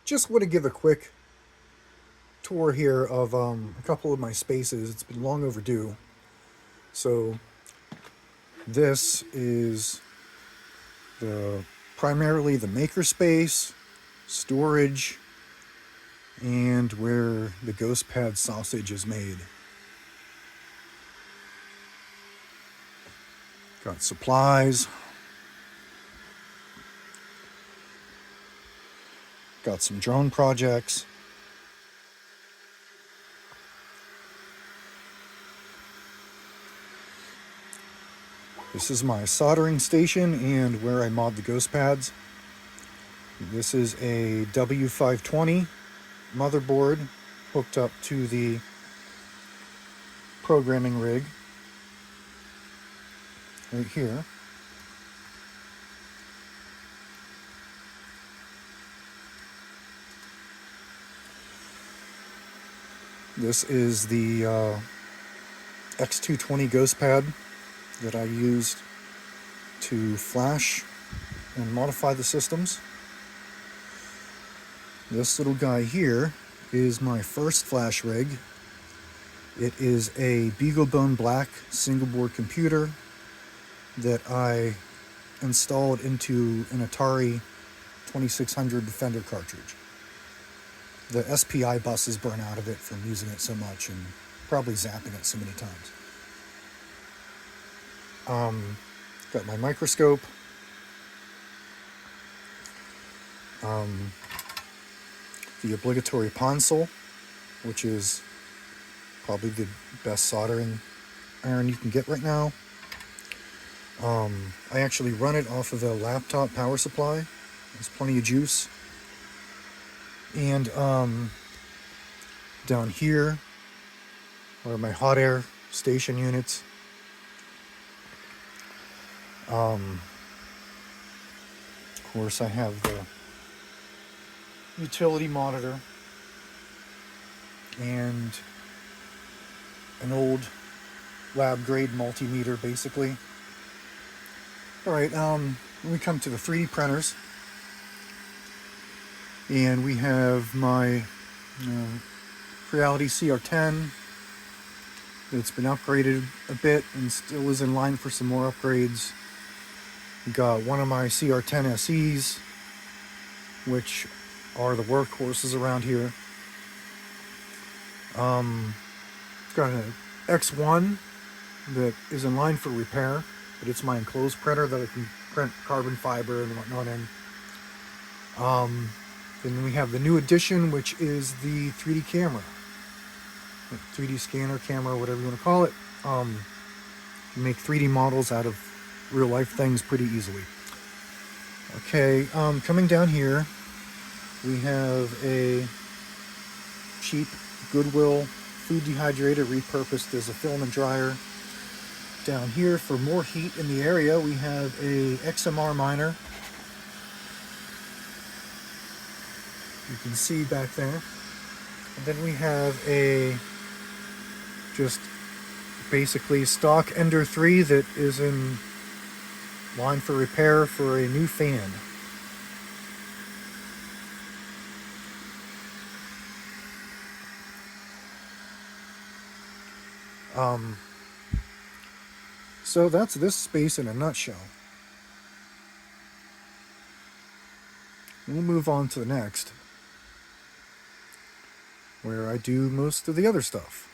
Just want to give a quick tour here of a couple of my spaces. It's been long overdue. So this is the primarily the makerspace, storage, and where the Ghost Pad sausage is made. Got supplies. Got some drone projects. This is my soldering station and where I mod the Ghost Pads. This is a W520 motherboard hooked up to the programming rig right here. This is the X220 Ghost Pad that I used to flash and modify the systems. This little guy here is my first flash rig. It is a BeagleBone Black single board computer that I installed into an Atari 2600 Defender cartridge. The SPI buses burn out of it from using it so much and probably zapping it so many times. Got my microscope. The obligatory Ponsol, which is probably the best soldering iron you can get right now. I actually run it off of a laptop power supply. There's plenty of juice. And down here are my hot air station units. Of course, I have the utility monitor and an old lab grade multimeter, basically. All right, we come to the 3D printers, and we have my Creality CR10 that's been upgraded a bit and still is in line for some more upgrades. Got one of my CR10 SEs, which are the workhorses around here. Got an X1 that is in line for repair, but it's my enclosed printer that I can print carbon fiber and whatnot in. Then we have the new addition, which is the 3D camera, 3D scanner camera, whatever you want to call it. You make 3D models out of real life things pretty easily. Okay, coming down here, we have a cheap Goodwill food dehydrator repurposed as a filament dryer. Down here, for more heat in the area, we have a XMR miner. You can see back there. And then we have a just basically stock Ender 3 that is in line for repair for a new fan. So that's this space in a nutshell. We'll move on to the next, where I do most of the other stuff.